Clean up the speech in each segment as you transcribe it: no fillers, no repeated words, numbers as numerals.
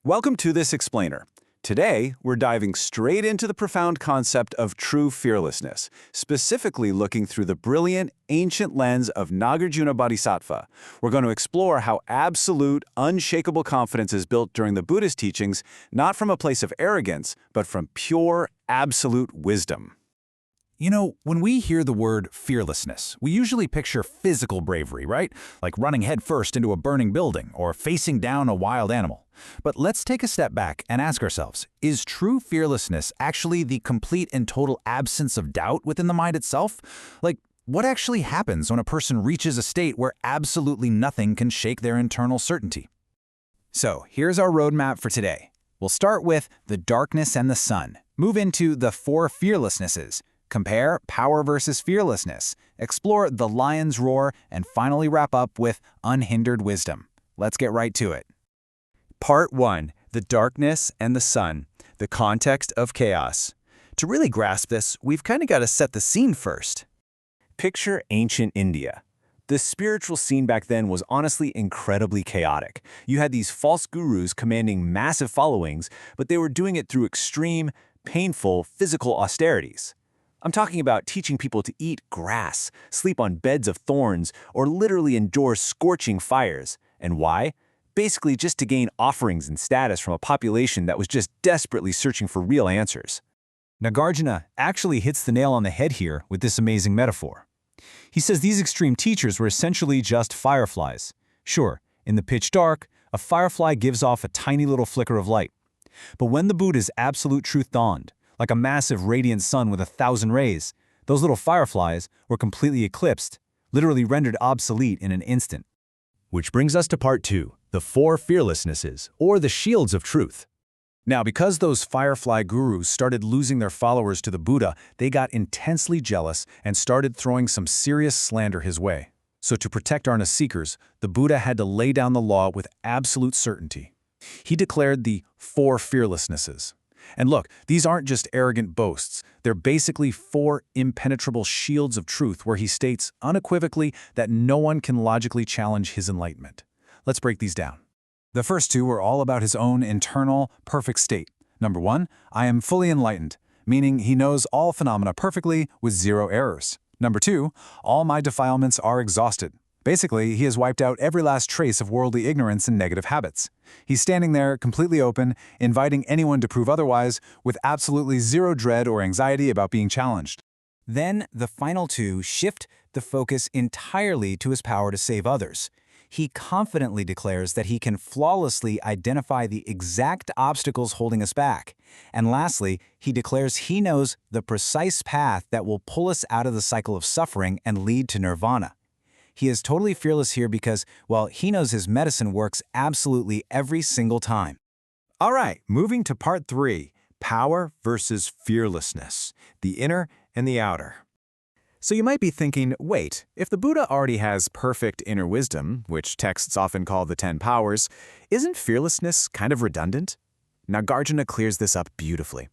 Welcome to This Explainer. Today, we're diving straight into the profound concept of true fearlessness, specifically looking through the brilliant, ancient lens of Nagarjuna Bodhisattva. We're going to explore how absolute, unshakable confidence is built during the Buddhist teachings, not from a place of arrogance, but from pure, absolute wisdom. You know, when we hear the word fearlessness, we usually picture physical bravery, right? Like running headfirst into a burning building or facing down a wild animal. But let's take a step back and ask ourselves, is true fearlessness actually the complete and total absence of doubt within the mind itself? Like, what actually happens when a person reaches a state where absolutely nothing can shake their internal certainty? So, here's our roadmap for today. We'll start with the darkness and the sun, move into the four fearlessnesses, compare power versus fearlessness, explore the lion's roar, and finally wrap up with unhindered wisdom. Let's get right to it. Part 1. The darkness and the sun, the context of chaos. To really grasp this, we've kind of got to set the scene first. Picture ancient India. The spiritual scene back then was honestly incredibly chaotic. You had these false gurus commanding massive followings, but they were doing it through extreme, painful, physical austerities. I'm talking about teaching people to eat grass, sleep on beds of thorns, or literally endure scorching fires. And why? Basically just to gain offerings and status from a population that was just desperately searching for real answers. Nagarjuna actually hits the nail on the head here with this amazing metaphor. He says these extreme teachers were essentially just fireflies. Sure, in the pitch dark, a firefly gives off a tiny little flicker of light. But when the Buddha's absolute truth dawned, like a massive radiant sun with 1,000 rays, those little fireflies were completely eclipsed, literally rendered obsolete in an instant. Which brings us to part 2, the four fearlessnesses, or the shields of truth. Now, because those firefly gurus started losing their followers to the Buddha, they got intensely jealous and started throwing some serious slander his way. So to protect our seekers, the Buddha had to lay down the law with absolute certainty. He declared the four fearlessnesses. And look, these aren't just arrogant boasts. They're basically four impenetrable shields of truth where he states unequivocally that no one can logically challenge his enlightenment. Let's break these down. The first two are all about his own internal, perfect state. Number 1, I am fully enlightened, meaning he knows all phenomena perfectly with zero errors. Number 2, all my defilements are exhausted. Basically, he has wiped out every last trace of worldly ignorance and negative habits. He's standing there completely open, inviting anyone to prove otherwise, with absolutely zero dread or anxiety about being challenged. Then, the final two shift the focus entirely to his power to save others. He confidently declares that he can flawlessly identify the exact obstacles holding us back. And lastly, he declares he knows the precise path that will pull us out of the cycle of suffering and lead to nirvana. He is totally fearless here because, well, he knows his medicine works absolutely every single time. All right, moving to part 3, power versus fearlessness, the inner and the outer. So you might be thinking, wait, if the Buddha already has perfect inner wisdom, which texts often call the 10 powers, isn't fearlessness kind of redundant? Nagarjuna clears this up beautifully.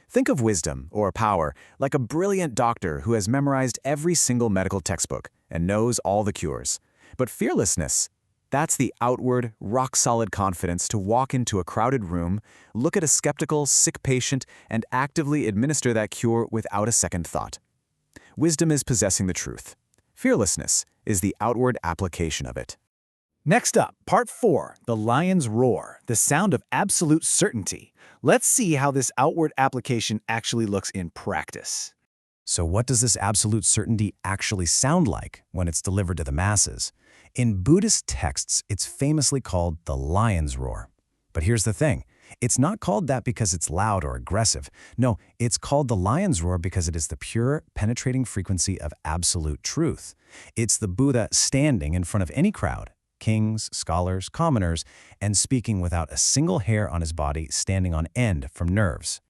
Think of wisdom, or power, like a brilliant doctor who has memorized every single medical textbook and knows all the cures. But fearlessness, that's the outward, rock-solid confidence to walk into a crowded room, look at a skeptical, sick patient, and actively administer that cure without a second thought. Wisdom is possessing the truth. Fearlessness is the outward application of it. Next up, part 4, the lion's roar, the sound of absolute certainty. Let's see how this outward application actually looks in practice. So what does this absolute certainty actually sound like when it's delivered to the masses? In Buddhist texts, it's famously called the lion's roar. But here's the thing. It's not called that because it's loud or aggressive. No, it's called the lion's roar because it is the pure, penetrating frequency of absolute truth. It's the Buddha standing in front of any crowd, kings, scholars, commoners, and speaking without a single hair on his body standing on end from nerves.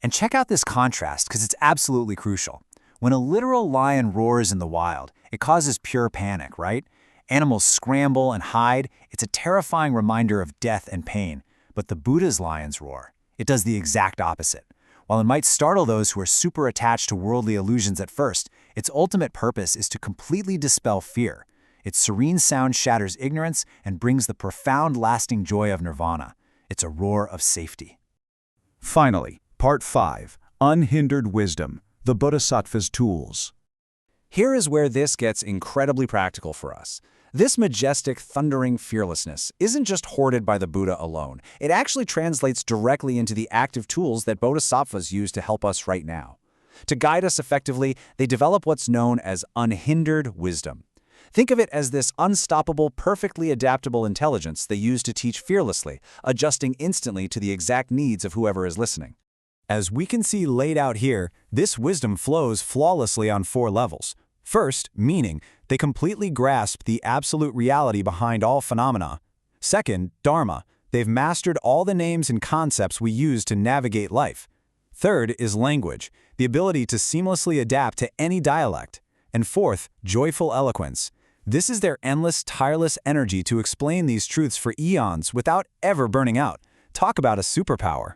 And check out this contrast because it's absolutely crucial. When a literal lion roars in the wild, it causes pure panic, right? Animals scramble and hide. It's a terrifying reminder of death and pain. But the Buddha's lion's roar, it does the exact opposite. While it might startle those who are super attached to worldly illusions at first, its ultimate purpose is to completely dispel fear. Its serene sound shatters ignorance and brings the profound lasting joy of nirvana. It's a roar of safety. Finally, Part 5, Unhindered Wisdom, the Bodhisattva's Tools. Here is where this gets incredibly practical for us. This majestic, thundering fearlessness isn't just hoarded by the Buddha alone. It actually translates directly into the active tools that bodhisattvas use to help us right now. To guide us effectively, they develop what's known as unhindered wisdom. Think of it as this unstoppable, perfectly adaptable intelligence they use to teach fearlessly, adjusting instantly to the exact needs of whoever is listening. As we can see laid out here, this wisdom flows flawlessly on 4 levels. First, meaning, they completely grasp the absolute reality behind all phenomena. Second, dharma, they've mastered all the names and concepts we use to navigate life. Third is language, the ability to seamlessly adapt to any dialect. And fourth, joyful eloquence. This is their endless, tireless energy to explain these truths for eons without ever burning out. Talk about a superpower.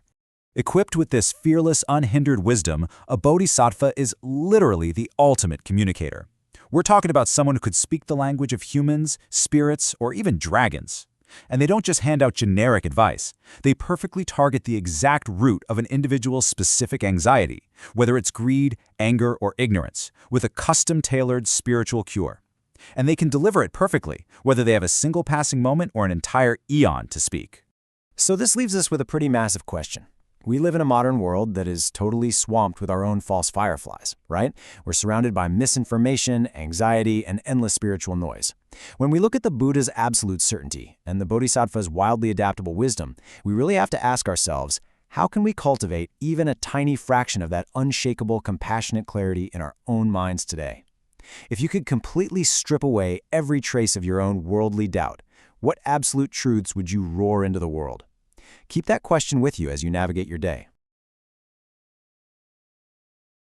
Equipped with this fearless, unhindered wisdom, a bodhisattva is literally the ultimate communicator. We're talking about someone who could speak the language of humans, spirits, or even dragons. And they don't just hand out generic advice. They perfectly target the exact root of an individual's specific anxiety, whether it's greed, anger, or ignorance, with a custom-tailored spiritual cure. And they can deliver it perfectly, whether they have a single passing moment or an entire eon to speak. So this leaves us with a pretty massive question. We live in a modern world that is totally swamped with our own false fireflies, right? We're surrounded by misinformation, anxiety, and endless spiritual noise. When we look at the Buddha's absolute certainty and the Bodhisattva's wildly adaptable wisdom, we really have to ask ourselves, how can we cultivate even a tiny fraction of that unshakable, compassionate clarity in our own minds today? If you could completely strip away every trace of your own worldly doubt, what absolute truths would you roar into the world? Keep that question with you as you navigate your day.